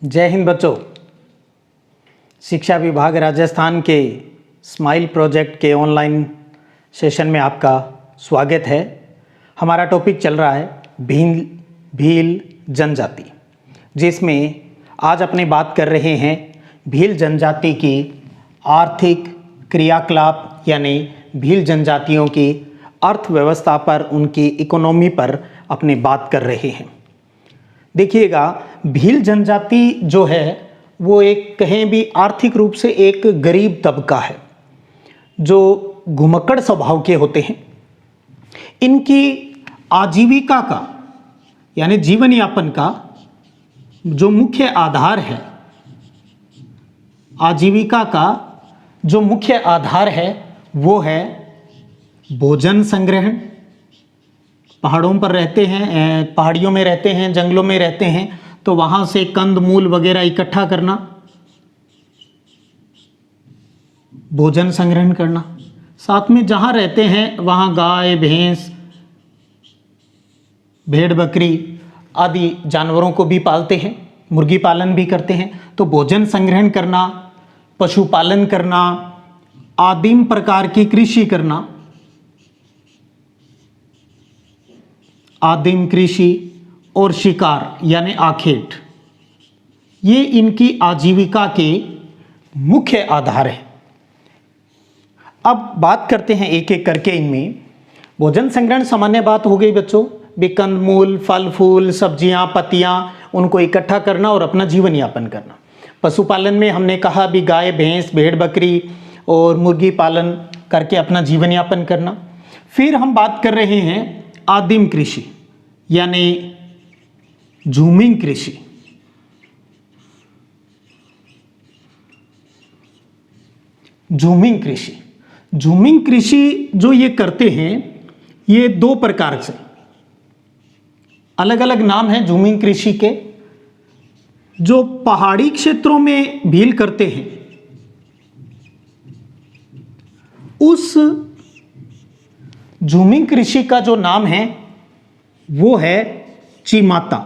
जय हिंद बच्चों। शिक्षा विभाग राजस्थान के स्माइल प्रोजेक्ट के ऑनलाइन सेशन में आपका स्वागत है। हमारा टॉपिक चल रहा है भील जनजाति, जिसमें आज अपनी बात कर रहे हैं भील जनजाति की आर्थिक क्रियाकलाप यानी भील जनजातियों की अर्थव्यवस्था पर, उनकी इकोनॉमी पर अपनी बात कर रहे हैं। देखिएगा, भील जनजाति जो है वो एक कहें भी आर्थिक रूप से एक गरीब तबका है जो घुमक्कड़ स्वभाव के होते हैं। इनकी आजीविका का यानी जीवन यापन का जो मुख्य आधार है, आजीविका का जो मुख्य आधार है वो है भोजन संग्रहण। पहाड़ों पर रहते हैं, पहाड़ियों में रहते हैं, जंगलों में रहते हैं, तो वहाँ से कंद मूल वगैरह इकट्ठा करना, भोजन संग्रहण करना। साथ में जहाँ रहते हैं वहाँ गाय भैंस भेड़ बकरी आदि जानवरों को भी पालते हैं, मुर्गी पालन भी करते हैं। तो भोजन संग्रहण करना, पशुपालन करना, आदिम प्रकार की कृषि करना, आदिम कृषि और शिकार यानी आखेट, ये इनकी आजीविका के मुख्य आधार है। अब बात करते हैं एक एक करके इनमें। भोजन संग्रहण सामान्य बात हो गई बच्चों, कंद मूल, फल फूल, सब्जियां, पत्तियां, उनको इकट्ठा करना और अपना जीवन यापन करना। पशुपालन में हमने कहा भी गाय भैंस भेड़ बकरी और मुर्गी पालन करके अपना जीवन यापन करना। फिर हम बात कर रहे हैं आदिम कृषि यानी झूमिंग कृषि। झूमिंग कृषि, झूमिंग कृषि जो ये करते हैं, ये दो प्रकार से अलग अलग नाम है झूमिंग कृषि के। जो पहाड़ी क्षेत्रों में भील करते हैं, उस झूमिंग कृषि का जो नाम है वो है चिमाता।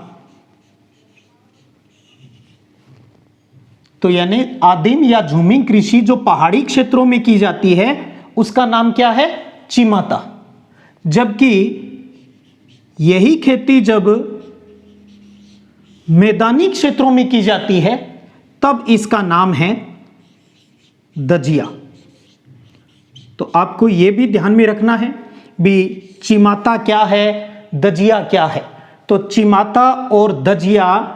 तो यानी आदिम या झूमिंग कृषि जो पहाड़ी क्षेत्रों में की जाती है उसका नाम क्या है? चिमाता। जबकि यही खेती जब मैदानी क्षेत्रों में की जाती है तब इसका नाम है दजिया। तो आपको यह भी ध्यान में रखना है भी चिमाता क्या है, दजिया क्या है। तो चिमाता और दजिया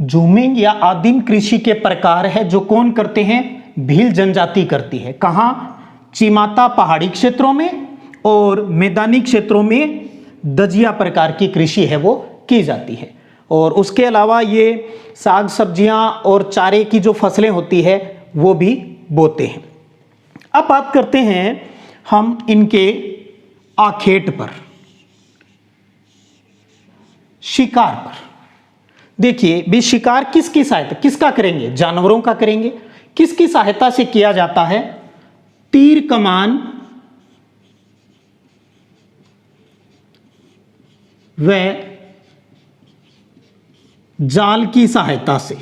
झूमिंग या आदिम कृषि के प्रकार है जो कौन करते हैं? भील जनजाति करती है। कहां? चिमाता पहाड़ी क्षेत्रों में और मैदानी क्षेत्रों में दजिया प्रकार की कृषि है वो की जाती है। और उसके अलावा ये साग सब्जियां और चारे की जो फसलें होती है वो भी बोते हैं। अब बात करते हैं हम इनके आखेट पर, शिकार पर। देखिए भी शिकार किसकी सहायता, किसका करेंगे? जानवरों का करेंगे। किसकी सहायता से किया जाता है? तीर कमान व जाल की सहायता से।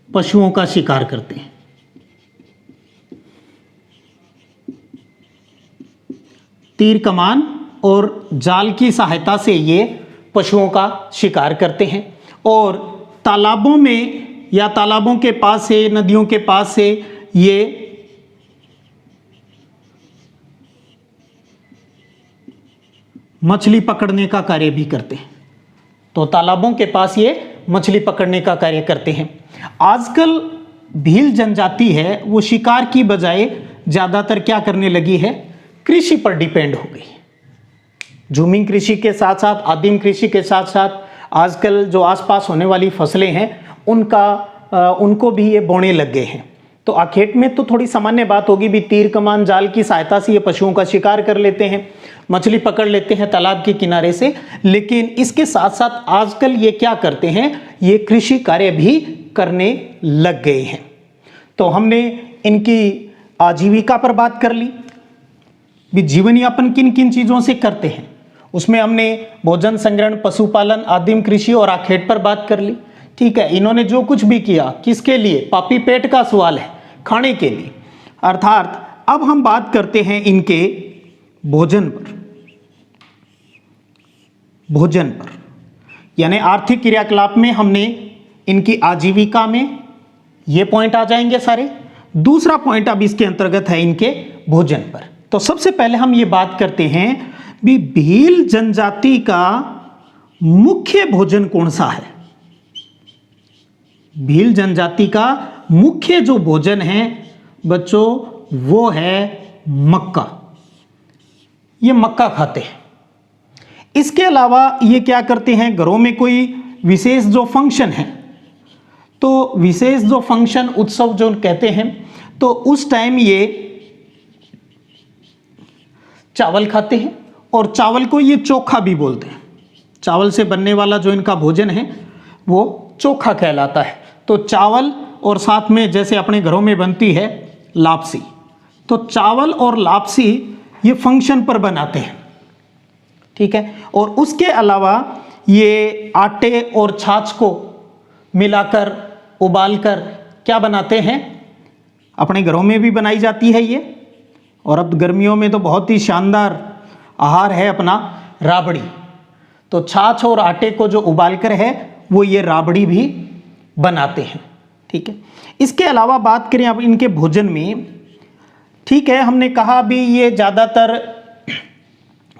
पशुओं का शिकार करते हैं। तीर कमान और जाल की सहायता से ये पशुओं का शिकार करते हैं। और तालाबों में या तालाबों के पास से, नदियों के पास से ये मछली पकड़ने का कार्य भी करते हैं। तो तालाबों के पास ये मछली पकड़ने का कार्य करते हैं। आजकल भील जनजाति है वो शिकार की बजाय ज्यादातर क्या करने लगी है? कृषि पर डिपेंड हो गई। झूमिंग कृषि के साथ साथ, आदिम कृषि के साथ साथ आजकल जो आसपास होने वाली फसलें हैं उनको भी ये बोने लग गए हैं। तो आखेट में तो थोड़ी सामान्य बात होगी भी तीर कमान जाल की सहायता से ये पशुओं का शिकार कर लेते हैं, मछली पकड़ लेते हैं तालाब के किनारे से। लेकिन इसके साथ साथ आजकल ये क्या करते हैं? ये कृषि कार्य भी करने लग गए हैं। तो हमने इनकी आजीविका पर बात कर ली। भी जीवन यापन किन किन चीज़ों से करते हैं। उसमें हमने भोजन संग्रहण, पशुपालन, आदिम कृषि और आखेट पर बात कर ली। ठीक है, इन्होंने जो कुछ भी किया किसके लिए, पापी पेट का सवाल है, खाने के लिए। अर्थात अब हम बात करते हैं इनके भोजन पर। भोजन पर यानी आर्थिक क्रियाकलाप में हमने इनकी आजीविका में ये पॉइंट आ जाएंगे सारे। दूसरा पॉइंट अब इसके अंतर्गत है इनके भोजन पर। तो सबसे पहले हम ये बात करते हैं भी भील जनजाति का मुख्य भोजन कौन सा है। भील जनजाति का मुख्य जो भोजन है बच्चों वो है मक्का। ये मक्का खाते हैं। इसके अलावा ये क्या करते हैं, घरों में कोई विशेष जो फंक्शन है, तो विशेष जो फंक्शन उत्सव जो कहते हैं, तो उस टाइम ये चावल खाते हैं। और चावल को ये चोखा भी बोलते हैं। चावल से बनने वाला जो इनका भोजन है वो चोखा कहलाता है। तो चावल और साथ में जैसे अपने घरों में बनती है लापसी, तो चावल और लापसी ये फंक्शन पर बनाते हैं। ठीक है, और उसके अलावा ये आटे और छाछ को मिलाकर उबालकर क्या बनाते हैं, अपने घरों में भी बनाई जाती है ये। और अब गर्मियों में तो बहुत ही शानदार आहार है अपना राबड़ी। तो छाछ और आटे को जो उबालकर है वो ये राबड़ी भी बनाते हैं। ठीक है, इसके अलावा बात करें अब इनके भोजन में। ठीक है, हमने कहा भी ये ज़्यादातर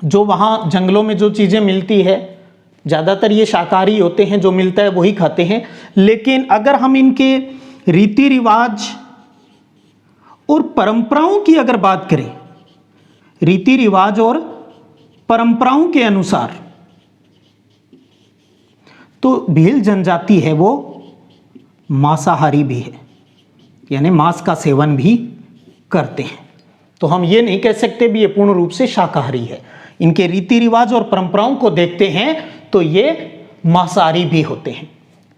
जो वहाँ जंगलों में जो चीज़ें मिलती है ज़्यादातर ये शाकाहारी होते हैं, जो मिलता है वही खाते हैं। लेकिन अगर हम इनके रीति रिवाज और परंपराओं की अगर बात करें, रीति रिवाज और परंपराओं के अनुसार, तो भील जनजाति है वो मांसाहारी भी है, यानी मांस का सेवन भी करते हैं। तो हम ये नहीं कह सकते भी ये पूर्ण रूप से शाकाहारी है। इनके रीति रिवाज और परंपराओं को देखते हैं तो ये मांसाहारी भी होते हैं।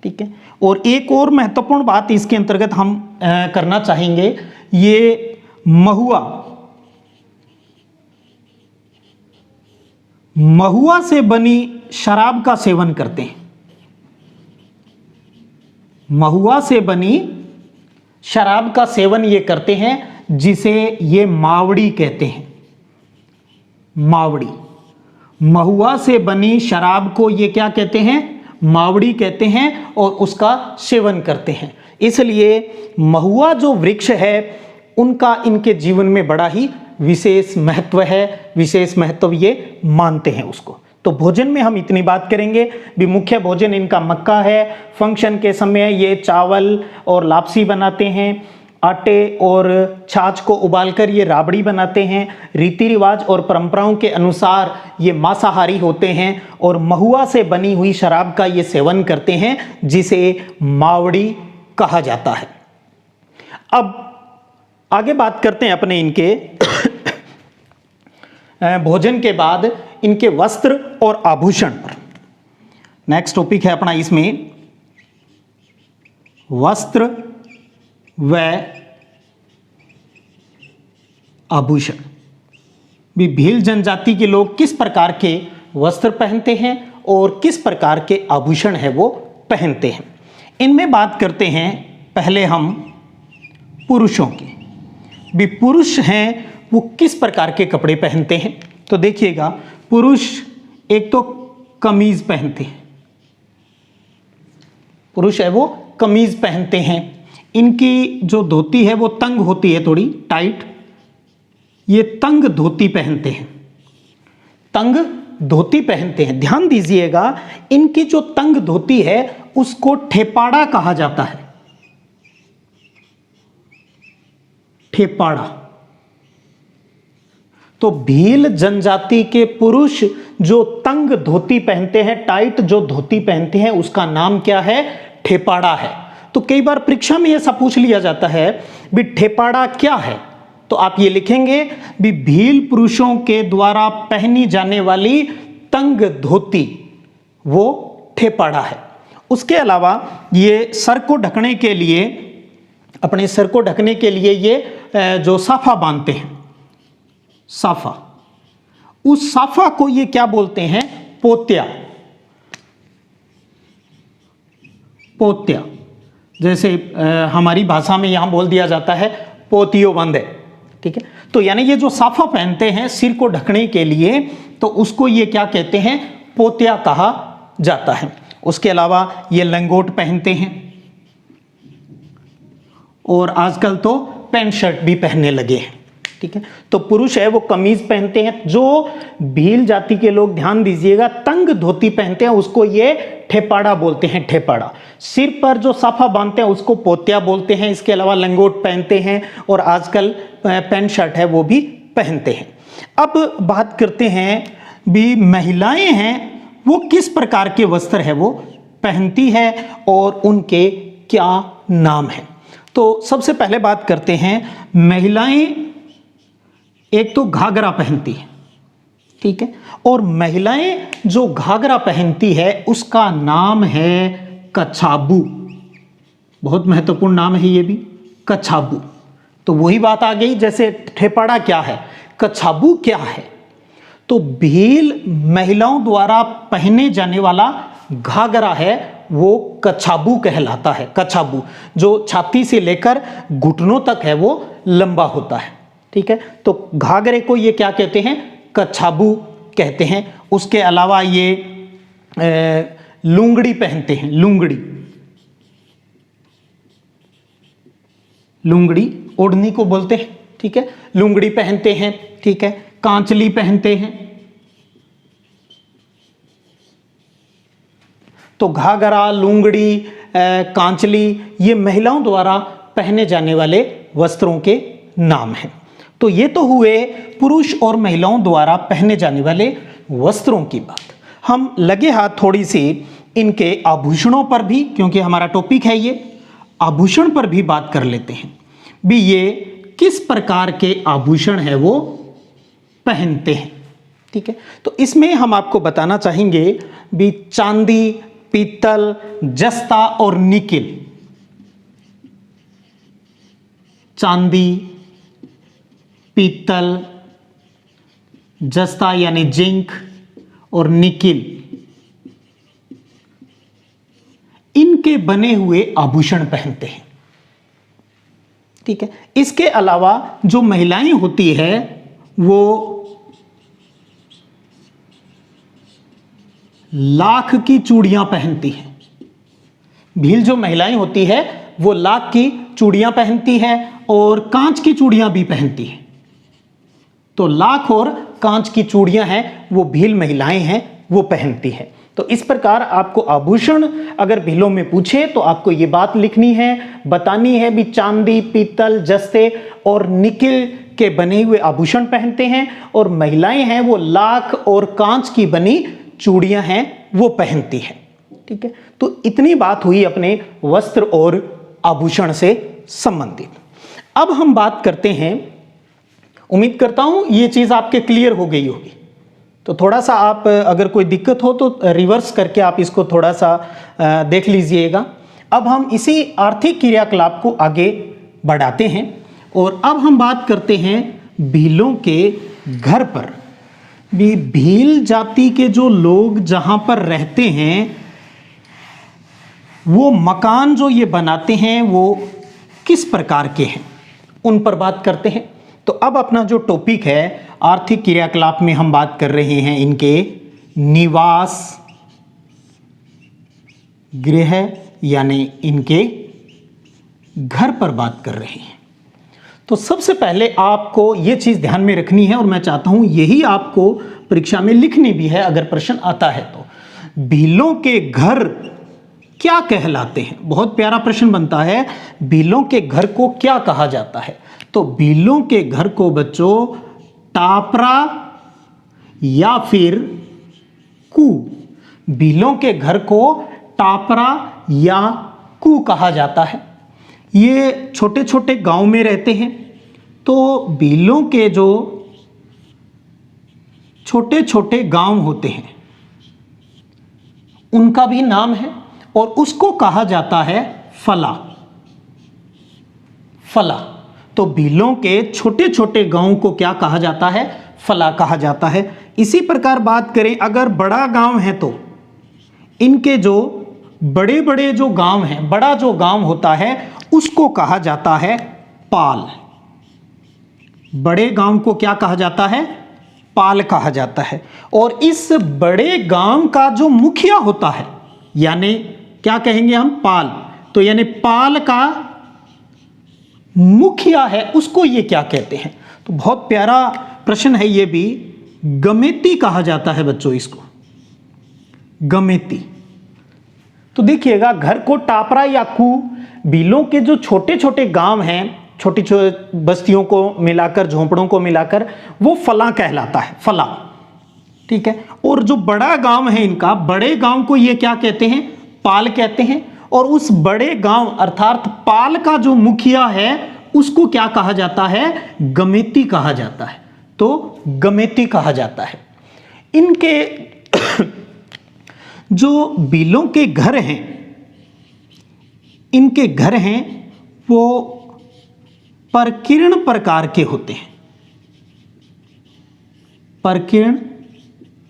ठीक है, और एक और महत्वपूर्ण बात इसके अंतर्गत हम करना चाहेंगे, ये महुआ से बनी शराब का सेवन करते हैं। महुआ से बनी शराब का सेवन ये करते हैं, जिसे ये मावड़ी कहते हैं। मावड़ी, महुआ से बनी शराब को ये क्या कहते हैं, मावड़ी कहते हैं, और उसका सेवन करते हैं। इसलिए महुआ जो वृक्ष है उनका इनके जीवन में बड़ा ही विशेष महत्व है, विशेष महत्व ये मानते हैं उसको। तो भोजन में हम इतनी बात करेंगे भी मुख्य भोजन इनका मक्का है। फंक्शन के समय ये चावल और लापसी बनाते हैं, आटे और छाछ को उबालकर ये राबड़ी बनाते हैं। रीति रिवाज और परंपराओं के अनुसार ये मांसाहारी होते हैं और महुआ से बनी हुई शराब का ये सेवन करते हैं, जिसे मावड़ी कहा जाता है। अब आगे बात करते हैं अपने इनके भोजन के बाद इनके वस्त्र और आभूषण पर। नेक्स्ट टॉपिक है अपना इसमें वस्त्र व आभूषण। भी भील जनजाति के लोग किस प्रकार के वस्त्र पहनते हैं और किस प्रकार के आभूषण है वो पहनते हैं। इनमें बात करते हैं पहले हम पुरुषों की। भी पुरुष हैं वो किस प्रकार के कपड़े पहनते हैं। तो देखिएगा, पुरुष एक तो कमीज पहनते हैं। पुरुष है वो कमीज पहनते हैं। इनकी जो धोती है वो तंग होती है, थोड़ी टाइट। ये तंग धोती पहनते हैं, तंग धोती पहनते हैं। ध्यान दीजिएगा, इनकी जो तंग धोती है उसको ठेपाड़ा कहा जाता है। ठेपाड़ा। तो भील जनजाति के पुरुष जो तंग धोती पहनते हैं, टाइट जो धोती पहनते हैं, उसका नाम क्या है, ठेपाड़ा है। तो कई बार परीक्षा में यह सब पूछ लिया जाता है भी ठेपाड़ा क्या है। तो आप ये लिखेंगे भी भील पुरुषों के द्वारा पहनी जाने वाली तंग धोती वो ठेपाड़ा है। उसके अलावा ये सर को ढकने के लिए, अपने सर को ढकने के लिए ये जो साफा बांधते हैं, साफा, उस साफा को ये क्या बोलते हैं? पोत्या। पोत्या, जैसे हमारी भाषा में यहां बोल दिया जाता है पोतियो बंदे, ठीक है। तो यानी ये जो साफा पहनते हैं सिर को ढकने के लिए, तो उसको ये क्या कहते हैं? पोत्या कहा जाता है। उसके अलावा ये लंगोट पहनते हैं, और आजकल तो पैंट शर्ट भी पहनने लगे हैं, ठीक है। तो पुरुष है वो कमीज पहनते हैं। जो भील जाति के लोग, ध्यान दीजिएगा, तंग धोती पहनते हैं उसको ये ठेपाड़ा बोलते हैं, ठेपाड़ा। सिर पर जो साफा बांधते हैं उसको पोत्या बोलते हैं। इसके अलावा लंगोट पहनते हैं, और आजकल पैंट शर्ट है वो भी पहनते हैं। अब बात करते हैं भी महिलाएं हैं वो किस प्रकार के वस्त्र है वो पहनती है और उनके क्या नाम है। तो सबसे पहले बात करते हैं, महिलाएं एक तो घाघरा पहनती है, ठीक है। और महिलाएं जो घाघरा पहनती है उसका नाम है कछाबू। बहुत महत्वपूर्ण नाम है ये भी, कछाबू। तो वही बात आ गई, जैसे ठेपाड़ा क्या है, कछाबू क्या है। तो भील महिलाओं द्वारा पहने जाने वाला घाघरा है वो कछाबू कहलाता है। कछाबू जो छाती से लेकर घुटनों तक है वो लंबा होता है, ठीक है। तो घाघरे को ये क्या कहते हैं? कछाबू कहते हैं। उसके अलावा ये लुंगड़ी पहनते हैं, लुंगड़ी। लुंगड़ी ओढ़नी को बोलते हैं, ठीक है। लुंगड़ी पहनते हैं, ठीक है। कांचली पहनते हैं। तो घाघरा, लुंगड़ी, कांचली ये महिलाओं द्वारा पहने जाने वाले वस्त्रों के नाम हैं। तो ये तो हुए पुरुष और महिलाओं द्वारा पहने जाने वाले वस्त्रों की बात। हम लगे हाथ थोड़ी सी इनके आभूषणों पर भी, क्योंकि हमारा टॉपिक है ये, आभूषण पर भी बात कर लेते हैं भी ये किस प्रकार के आभूषण है वो पहनते हैं, ठीक है। तो इसमें हम आपको बताना चाहेंगे भी चांदी, पीतल, जस्ता और निकिल। चांदी, पीतल, जस्ता यानी जिंक और निकिल, इनके बने हुए आभूषण पहनते हैं, ठीक है। इसके अलावा जो महिलाएं होती है वो लाख की चूड़ियां पहनती हैं। भील जो महिलाएं होती है वो लाख की चूड़ियां पहनती है और कांच की चूड़ियां भी पहनती हैं। तो लाख और कांच की चूड़ियां हैं वो भील महिलाएं हैं वो पहनती हैं। तो इस प्रकार आपको आभूषण अगर भीलों में पूछे तो आपको ये बात लिखनी है, बतानी है भी चांदी, पीतल, जस्ते और निकिल के बने हुए आभूषण पहनते हैं, और महिलाएं हैं वो लाख और कांच की बनी चूड़ियां हैं वो पहनती हैं, ठीक है। तो इतनी बात हुई अपने वस्त्र और आभूषण से संबंधित। अब हम बात करते हैं, उम्मीद करता हूं ये चीज आपके क्लियर हो गई होगी। तो थोड़ा सा आप अगर कोई दिक्कत हो तो रिवर्स करके आप इसको थोड़ा सा देख लीजिएगा। अब हम इसी आर्थिक क्रियाकलाप को आगे बढ़ाते हैं, और अब हम बात करते हैं भीलों के घर पर। भी भील जाति के जो लोग जहां पर रहते हैं वो मकान जो ये बनाते हैं वो किस प्रकार के हैं, उन पर बात करते हैं। तो अब अपना जो टॉपिक है आर्थिक क्रियाकलाप में हम बात कर रहे हैं इनके निवास गृह यानी इनके घर पर बात कर रहे हैं। तो सबसे पहले आपको ये चीज़ ध्यान में रखनी है, और मैं चाहता हूं यही आपको परीक्षा में लिखनी भी है अगर प्रश्न आता है तो। भीलों के घर क्या कहलाते हैं? बहुत प्यारा प्रश्न बनता है, भीलों के घर को क्या कहा जाता है? तो भीलों के घर को बच्चों टापरा या फिर कू, भीलों के घर को टापरा या कू कहा जाता है। ये छोटे छोटे गांव में रहते हैं। तो भीलों के जो छोटे छोटे गांव होते हैं उनका भी नाम है, और उसको कहा जाता है फला। फला। तो भीलों के छोटे छोटे गांव को क्या कहा जाता है? फला कहा जाता है। इसी प्रकार बात करें अगर बड़ा गांव है तो इनके जो बड़े बड़े जो गांव हैं, बड़ा जो गांव होता है उसको कहा जाता है पाल। बड़े गांव को क्या कहा जाता है? पाल कहा जाता है। और इस बड़े गांव का जो मुखिया होता है, यानी क्या कहेंगे हम? पाल। तो यानी पाल का मुखिया है, उसको ये क्या कहते हैं? तो बहुत प्यारा प्रश्न है ये भी। गमेती कहा जाता है बच्चों इसको, गमेती। तो देखिएगा, घर को टापरा या कू भीलों के जो छोटे छोटे गांव हैं, छोटी छोटी बस्तियों को मिलाकर, झोंपड़ों को मिलाकर, वो फला कहलाता है, फला। ठीक है। और जो बड़ा गांव है इनका, बड़े गांव को ये क्या कहते हैं? पाल कहते हैं। और उस बड़े गांव अर्थात पाल का जो मुखिया है उसको क्या कहा जाता है? गमेती कहा जाता है। तो गमेती कहा जाता है। इनके जो भीलों के घर हैं, इनके घर हैं वो परकीर्ण प्रकार के होते हैं, परकीर्ण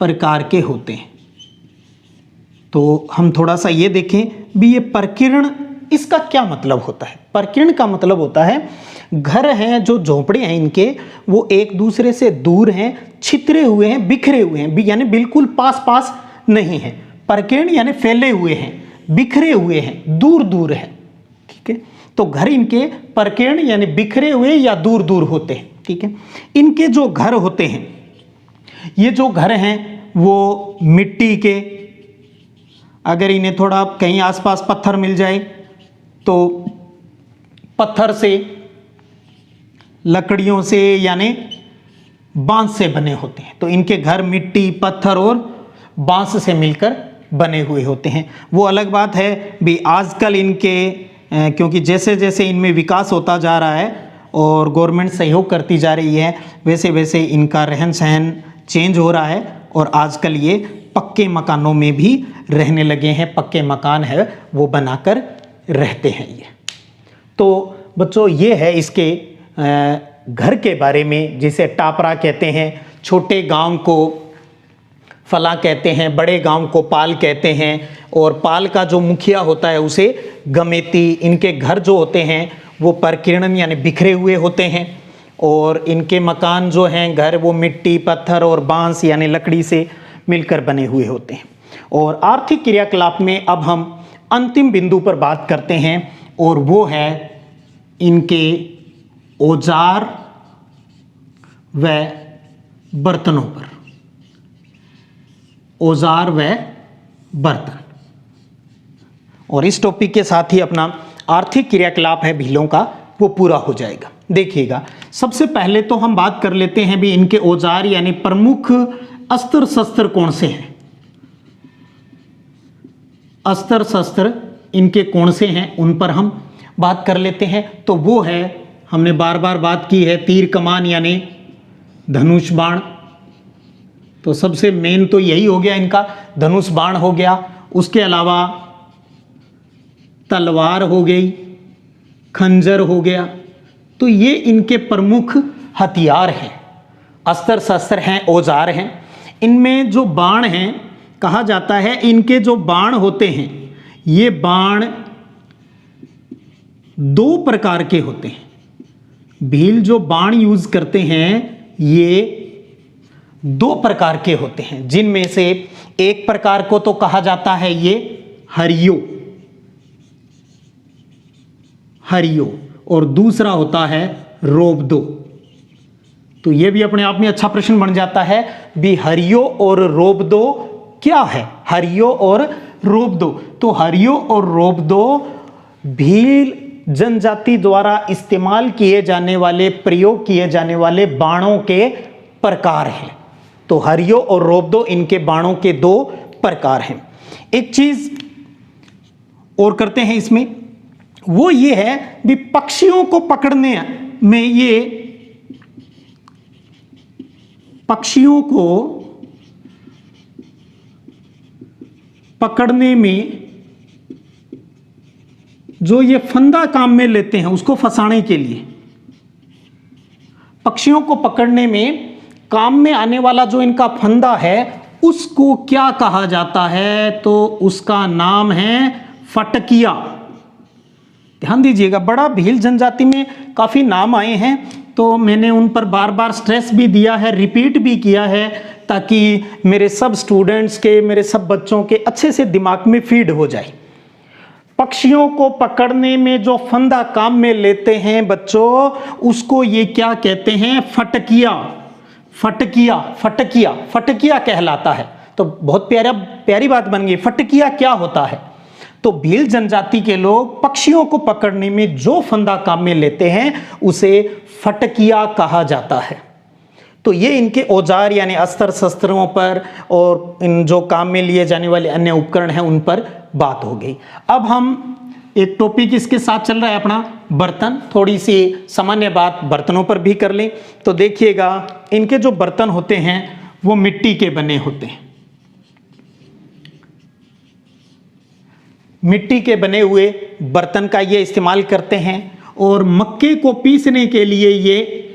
प्रकार के होते हैं। तो हम थोड़ा सा ये देखें भी, ये परकीर्ण इसका क्या मतलब होता है? परकीर्ण का मतलब होता है घर हैं, जो झोंपड़े हैं इनके, वो एक दूसरे से दूर हैं, छितरे हुए हैं, बिखरे हुए हैं, यानी बिल्कुल पास पास नहीं है। परकीर्ण यानी फैले हुए हैं, बिखरे हुए हैं, दूर दूर है। ठीक है। तो घर इनके परकीर्ण यानी बिखरे हुए या दूर दूर होते हैं। ठीक है। इनके जो घर होते हैं, ये जो घर हैं वो मिट्टी के, अगर इन्हें थोड़ा कहीं आसपास पत्थर मिल जाए तो पत्थर से, लकड़ियों से यानी बांस से बने होते हैं। तो इनके घर मिट्टी, पत्थर और बांस से मिलकर बने हुए होते हैं। वो अलग बात है भी आजकल इनके क्योंकि जैसे जैसे इनमें विकास होता जा रहा है और गवर्नमेंट सहयोग करती जा रही है, वैसे वैसे इनका रहन सहन चेंज हो रहा है और आजकल ये पक्के मकानों में भी रहने लगे हैं। पक्के मकान है वो बनाकर रहते हैं ये। तो बच्चों ये है इसके घर के बारे में, जिसे टापरा कहते हैं। छोटे गांव को फला कहते हैं, बड़े गांव को पाल कहते हैं, और पाल का जो मुखिया होता है उसे गमेती। इनके घर जो होते हैं वो परकीर्ण यानी बिखरे हुए होते हैं, और इनके मकान जो हैं, घर, वो मिट्टी, पत्थर और बांस यानी लकड़ी से मिलकर बने हुए होते हैं। और आर्थिक क्रियाकलाप में अब हम अंतिम बिंदु पर बात करते हैं, और वो है इनके औजार व बर्तनों पर। औजार व बर्तन। और इस टॉपिक के साथ ही अपना आर्थिक क्रियाकलाप है भीलों का वो पूरा हो जाएगा। देखिएगा, सबसे पहले तो हम बात कर लेते हैं भी इनके औजार यानी प्रमुख अस्त्र शस्त्र कौन से हैं। अस्त्र शस्त्र इनके कौन से हैं उन पर हम बात कर लेते हैं। तो वो है, हमने बार बार बात की है, तीर कमान यानी धनुष बाण। तो सबसे मेन तो यही हो गया इनका, धनुष बाण हो गया। उसके अलावा तलवार हो गई, खंजर हो गया। तो ये इनके प्रमुख हथियार हैं, अस्त्र शस्त्र हैं, औजार हैं। इनमें जो बाण हैं, कहा जाता है इनके जो बाण होते हैं, ये बाण दो प्रकार के होते हैं। भील जो बाण यूज करते हैं ये दो प्रकार के होते हैं, जिनमें से एक प्रकार को तो कहा जाता है ये हरियो, हरियो, और दूसरा होता है रोबदो। तो ये भी अपने आप में अच्छा प्रश्न बन जाता है भी हरियो और रोबदो क्या है। हरियो और रोबदो, तो हरियो और रोबदो भील जनजाति द्वारा इस्तेमाल किए जाने वाले, प्रयोग किए जाने वाले बाणों के प्रकार हैं। तो हरियो और रोबदो इनके बाणों के दो प्रकार हैं। एक चीज और करते हैं इसमें, वो ये है भी पक्षियों को पकड़ने में, ये पक्षियों को पकड़ने में जो ये फंदा काम में लेते हैं उसको फंसाने के लिए, पक्षियों को पकड़ने में काम में आने वाला जो इनका फंदा है उसको क्या कहा जाता है? तो उसका नाम है फटकिया। ध्यान दीजिएगा, बड़ा भील जनजाति में काफ़ी नाम आए हैं तो मैंने उन पर बार बार स्ट्रेस भी दिया है, रिपीट भी किया है, ताकि मेरे सब स्टूडेंट्स के, मेरे सब बच्चों के अच्छे से दिमाग में फीड हो जाए। पक्षियों को पकड़ने में जो फंदा काम में लेते हैं बच्चों, उसको ये क्या कहते हैं? फटकिया। फटकिया, फटकिया, फटकिया कहलाता है। तो बहुत प्यारी बात बन गई। फटकिया क्या होता है? तो भील जनजाति के लोग पक्षियों को पकड़ने में जो फंदा काम में लेते हैं उसे फटकिया कहा जाता है। तो ये इनके औजार यानी अस्त्र शस्त्रों पर और इन जो काम में लिए जाने वाले अन्य उपकरण हैं उन पर बात हो गई। अब हम एक टॉपिक इसके साथ चल रहा है अपना बर्तन, थोड़ी सी सामान्य बात बर्तनों पर भी कर लें। तो देखिएगा, इनके जो बर्तन होते हैं वो मिट्टी के बने होते हैं। मिट्टी के बने हुए बर्तन का ये इस्तेमाल करते हैं और मक्के को पीसने के लिए ये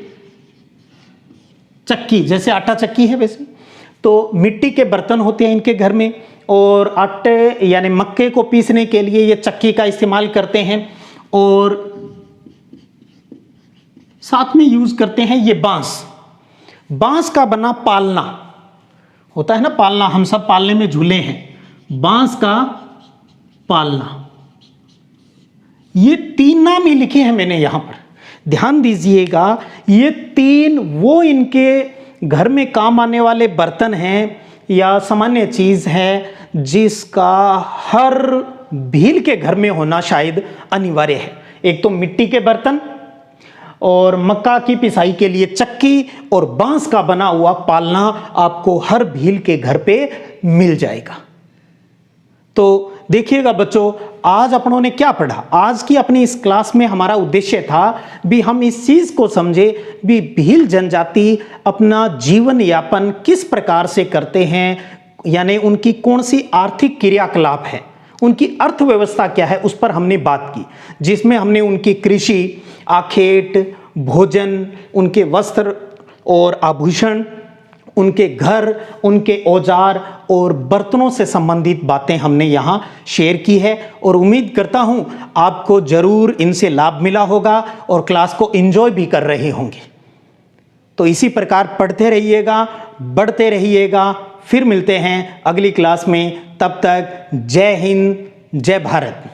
चक्की, जैसे आटा चक्की है वैसे, तो मिट्टी के बर्तन होते हैं इनके घर में और आटे यानी मक्के को पीसने के लिए ये चक्की का इस्तेमाल करते हैं और साथ में यूज करते हैं ये बांस। बांस का बना पालना होता है ना, पालना, हम सब पालने में झूले हैं, बांस का पालना। ये 3 नाम ही लिखे हैं मैंने यहां पर, ध्यान दीजिएगा। ये 3 वो इनके घर में काम आने वाले बर्तन हैं या सामान्य चीज है जिसका हर भील के घर में होना शायद अनिवार्य है। एक तो मिट्टी के बर्तन और मक्का की पिसाई के लिए चक्की और बांस का बना हुआ पालना आपको हर भील के घर पे मिल जाएगा। तो देखिएगा बच्चों, आज अपनों ने क्या पढ़ा? आज की अपनी इस क्लास में हमारा उद्देश्य था भी हम इस चीज को समझे भी भील जनजाति अपना जीवन यापन किस प्रकार से करते हैं, यानी उनकी कौन सी आर्थिक क्रियाकलाप है, उनकी अर्थव्यवस्था क्या है, उस पर हमने बात की, जिसमें हमने उनकी कृषि, आखेट, भोजन, उनके वस्त्र और आभूषण, उनके घर, उनके औजार और बर्तनों से संबंधित बातें हमने यहाँ शेयर की है और उम्मीद करता हूँ आपको जरूर इनसे लाभ मिला होगा और क्लास को एंजॉय भी कर रहे होंगे। तो इसी प्रकार पढ़ते रहिएगा, बढ़ते रहिएगा। फिर मिलते हैं अगली क्लास में, तब तक जय हिंद, जय भारत।